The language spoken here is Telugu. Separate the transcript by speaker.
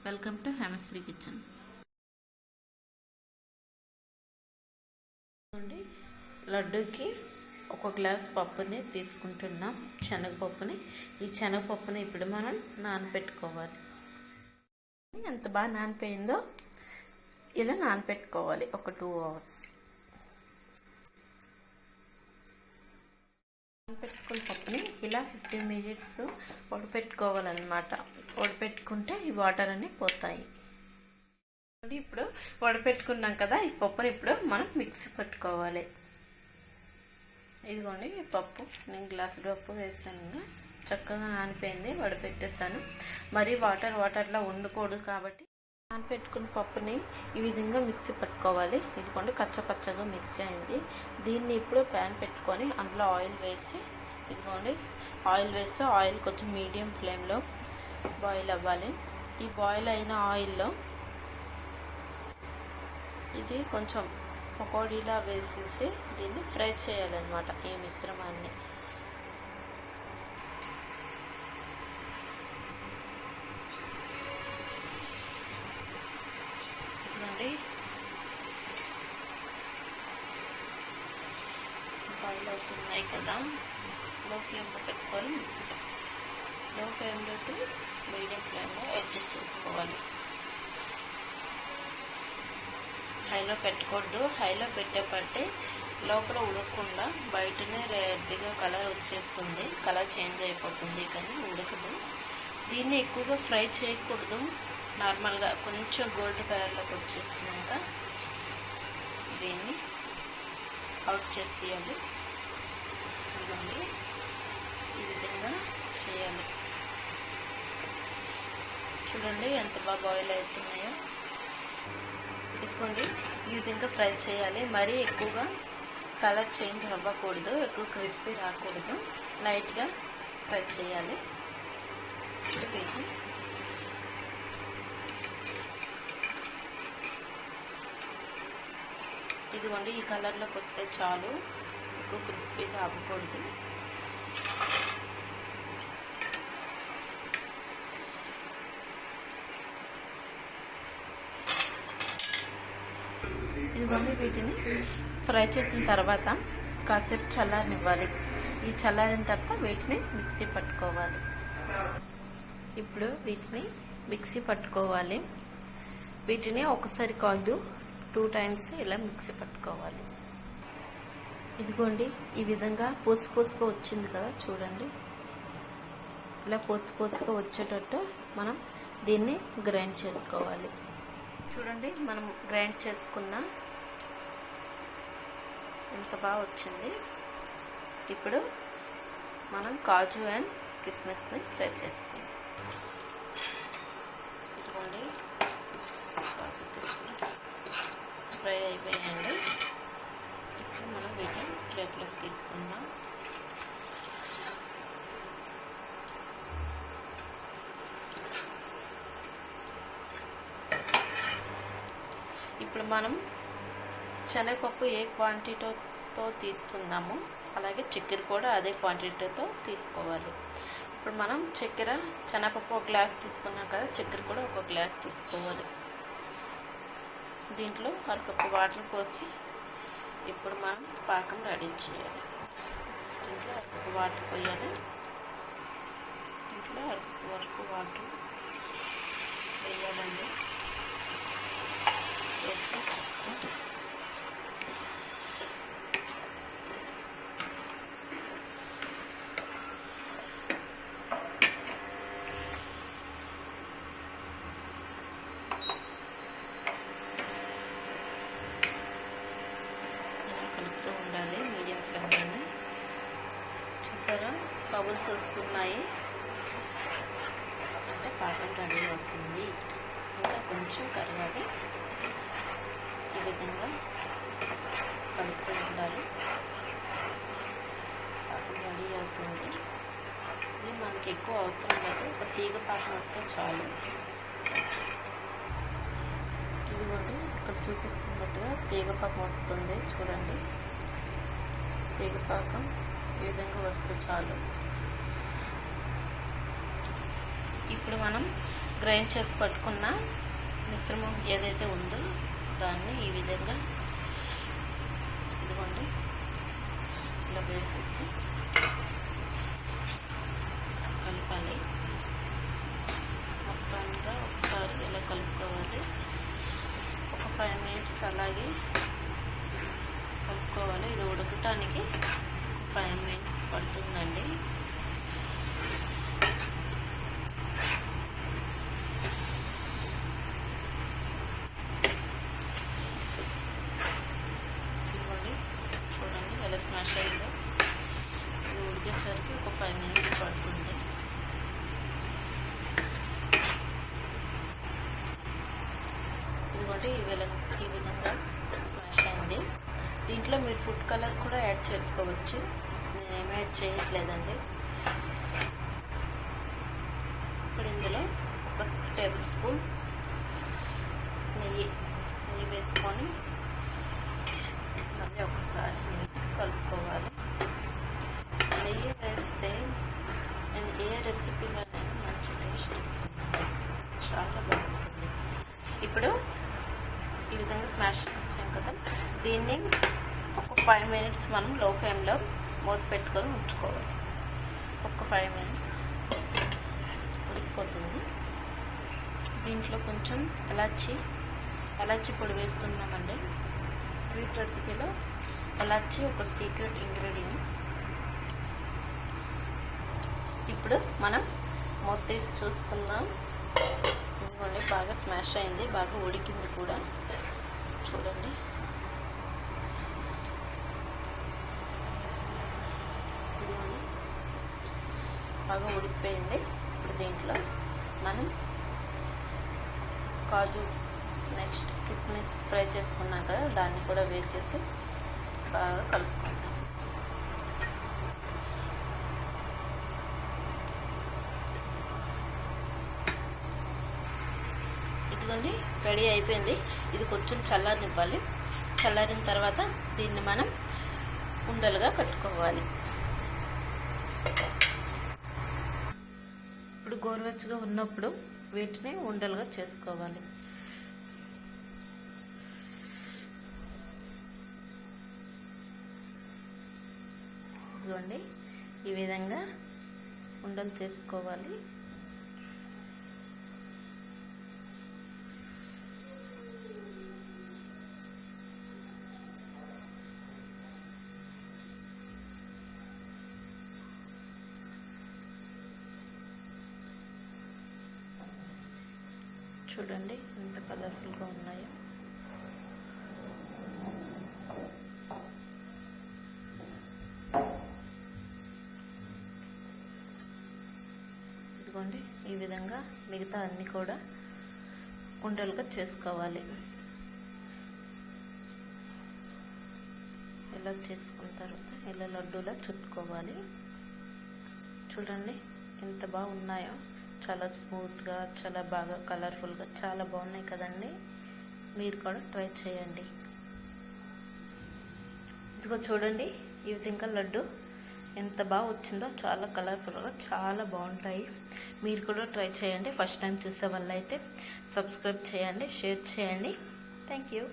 Speaker 1: Welcome to Hemashri kitchen. లడ్డూకి ఒక గ్లాస్ పప్పుని తీసుకుంటున్నాం, శనగపప్పుని. ఈ శనగపప్పుని ఇప్పుడు మనం నానబెట్టుకోవాలి. ఎంత బాగా నానిపోయిందో ఇలా నానబెట్టుకోవాలి ఒక 2 hours. నానబెట్టుకున్న పప్పుని ఇలా 15 minutes ఉడపెట్టుకోవాలన్నమాట. ఉడపెట్టుకుంటే ఈ వాటర్ అన్నీ పోతాయి. ఇప్పుడు వడపెట్టుకున్నాం కదా, ఈ పప్పుని ఇప్పుడు మనం మిక్సీ పట్టుకోవాలి. ఇదిగోండి, ఈ పప్పు నేను గ్లాసు పప్పు వేసాను, చక్కగా నానిపోయింది, వడపెట్టేసాను. మరి వాటర్లా ఉండకూడదు కాబట్టి నానపెట్టుకున్న పప్పుని ఈ విధంగా మిక్సీ పట్టుకోవాలి. ఇదిగోండి, కచ్చపచ్చగా మిక్సీ అయింది. దీన్ని ఇప్పుడు ప్యాన్ పెట్టుకొని అందులో ఆయిల్ వేసి, ఇదిగోండి ఆయిల్ వేసి, ఆయిల్ కొంచెం మీడియం ఫ్లేమ్లో బాయిల్ అవ్వాలి. ఈ బాయిల్ అయిన ఆయిల్లో ఇది కొంచెం పకోడీలా వేసేసి దీన్ని ఫ్రై చేయాలన్నమాట, ఈ మిశ్రమాన్ని. ఇదిగోండి, బాయిల్ అవుతున్నాయి కదా, లో ఫ్లేమ్లో పెట్టుకొని లో ఫ్లేమ్లో టు మీడియం ఫ్లేమ్లో అడ్జస్ట్ చేసుకోవాలి. హైలో పెట్టకూడదు. హైలో పెట్టేపట్టే లోపల ఉడకకుండా బయటనే రెడ్గా కలర్ వచ్చేస్తుంది, కలర్ చేంజ్ అయిపోతుంది, కానీ ఉడకదు. దీన్ని ఎక్కువగా ఫ్రై చేయకూడదు. నార్మల్గా కొంచెం గోల్డ్ కలర్లోకి వచ్చేసినాక దీన్ని అవుట్ చేసేయాలి. ఇదిగోండి, ఈ విధంగా చేయాలి. చూడండి ఎంత బాగా బాయిల్ అవుతున్నాయో. ఇదిగోండి, ఈ విధంగా ఫ్రై చేయాలి. మరీ ఎక్కువగా కలర్ చేంజ్ అవ్వకూడదు, ఎక్కువ క్రిస్పీ రాకూడదు, లైట్గా ఫ్రై చేయాలి. ఇదిగోండి, ఈ కలర్లోకి వస్తే చాలు, ఎక్కువ క్రిస్పీగా అవ్వకూడదు. ఇదిగోండి, వీటిని ఫ్రై చేసిన తర్వాత కాసేపు చల్లారనివ్వాలి. ఈ చల్లారిన తర్వాత వీటిని మిక్సీ పట్టుకోవాలి. ఇప్పుడు వీటిని మిక్సీ పట్టుకోవాలి. వీటిని ఒకసారి కాదు 2 times ఇలా మిక్సీ పట్టుకోవాలి. ఇదిగోండి, ఈ విధంగా పోసుగా వచ్చింది కదా, చూడండి. ఇలా పోసుగా వచ్చేటట్టు మనం దీన్ని గ్రైండ్ చేసుకోవాలి. చూడండి, మనం గ్రైండ్ చేసుకున్న ఎంత బాగా వచ్చింది. ఇప్పుడు మనం కాజు అండ్ కిస్మిస్ని ఫ్రై చేసుకుందాం. ఇదిగోండి, కాజు కిస్మిస్ ఫ్రై అయిపోయాయండి. ఇప్పుడు మనం వీటిని ప్లేట్లోకి తీసుకుందాం. ఇప్పుడు మనం శనగపప్పు ఏ క్వాంటిటీతో తీసుకుందాము, అలాగే చక్కెర కూడా అదే క్వాంటిటీతో తీసుకోవాలి. ఇప్పుడు మనం శనగపప్పు 1 గ్లాస్ తీసుకున్నాం కదా, చక్కెర కూడా 1 గ్లాస్ తీసుకోవాలి. దీంట్లో 1 కప్పు వాటర్ పోసి ఇప్పుడు మనం పాకం రెడీ చేయాలి. దీంట్లో 1 కప్పు వాటర్ పోయాలి. దీంట్లో 1 కప్పు వరకు వాటర్ వేయాలండి. వేస్తే చక్కగా కలుపుతూ ఉండాలి మీడియం ఫ్లేమ్లోనే. చూసారా, బబుల్స్ వస్తున్నాయి అంటే పాకం రెడీ అవుతుంది. ఇంకా కొంచెం కరగాలి. ఈ విధంగా కలుపుతూ ఉండాలి. పాకం రెడీ అవుతుంది. ఇది మనకి ఎక్కువ అవసరం లేదు, ఒక తీగ పాకం వస్తే చాలు. ఇదిగోండి, ఇక్కడ చూపిస్తున్నట్టుగా తీగపాకం వస్తుంది, చూడండి. తీగపాకం ఈ విధంగా వస్తే చాలు. ఇప్పుడు మనం గ్రైండ్ చేసి పట్టుకున్న మిశ్రమం ఏదైతే ఉందో దాన్ని ఈ విధంగా ఇదిగోండి ఇలా వేసేసి కలపాలి. మొత్తంగా ఒకసారి ఇలా కలుపుకోవాలి. ఒక 5 minutes అలాగే కలుపుకోవాలి. ఇది ఉడకటానికి 5 minutes పడుతుందండి. ఇదిగోండి చూడండి ఎలా స్మాష్ అయిందో. ఇది ఉడికేసరికి ఒక 5 minutes పడుతుంది. ఇదిగోండి ఈ విధంగా స్మాష్ అయింది. దీంట్లో మీరు ఫుడ్ కలర్ కూడా యాడ్ చేసుకోవచ్చు. నేనేం యాడ్ చేయట్లేదండి. ఇప్పుడు ఇందులో ఒక టేబుల్ స్పూన్ నెయ్యి వేసుకొని మళ్ళీ ఒకసారి కలుపుకోవాలి. నెయ్యి వేస్తే ఏ రెసిపీలోనైనా మంచి టేస్ట్ వస్తుంది, చాలా బాగుంటుంది. ఇప్పుడు ఈ విధంగా స్మాష్ చేసాం కదా, దీన్ని ఒక 5 minutes మనం లో ఫ్లేమ్లో మూత పెట్టుకొని ఉంచుకోవాలి. ఒక 5 minutes ఉడికిపోతుంది. దీంట్లో కొంచెం ఎలాచి పొడి వేస్తున్నామండి. స్వీట్ రెసిపీలో ఎలాచి ఒక సీక్రెట్ ఇంగ్రీడియంట్స్. ఇప్పుడు మనం మూత తీసి చూసుకుందాం. ఇదిగోండి బాగా స్మాష్ అయింది, బాగా ఉడికింది కూడా. చూడండి ఇదిగోండి బాగా ఉడికిపోయింది. ఇప్పుడు దీంట్లో మనం కాజు నెక్స్ట్ కిస్మిస్ ఫ్రై చేసుకున్నాం కదా, దాన్ని కూడా వేసేసి బాగా కలుపుకుంటాం. ఇదిగోండి రెడీ అయిపోయింది. ఇది కొంచెం చల్లారనివ్వాలి. చల్లారిన తర్వాత దీన్ని మనం ఉండలుగా కట్టుకోవాలి. ఇప్పుడు గోరువెచ్చగా ఉన్నప్పుడు వీటిని ఉండలుగా చేసుకోవాలి. ఇదిగోండి ఈ విధంగా ఉండలు చేసుకోవాలి. చూడండి ఎంత కలర్ఫుల్గా ఉన్నాయో. ఇదిగోండి ఈ విధంగా మిగతా అన్నీ కూడా ఉండలుగా చేసుకోవాలి. ఇలా చేసుకున్న తర్వాత ఇలా లడ్డూలా చుట్టుకోవాలి. చూడండి ఎంత బాగున్నాయో, చాలా స్మూత్గా, చాలా బాగా కలర్ఫుల్గా, చాలా బాగున్నాయి కదండి. మీరు కూడా ట్రై చేయండి. ఇదిగో చూడండి ఈ విధంగా లడ్డు ఎంత బాగా వచ్చిందో, చాలా కలర్ఫుల్గా, చాలా బాగుంటాయి. మీరు కూడా ట్రై చేయండి. ఫస్ట్ టైం చూసే వాళ్ళైతే సబ్స్క్రైబ్ చేయండి, షేర్ చేయండి. Thank you.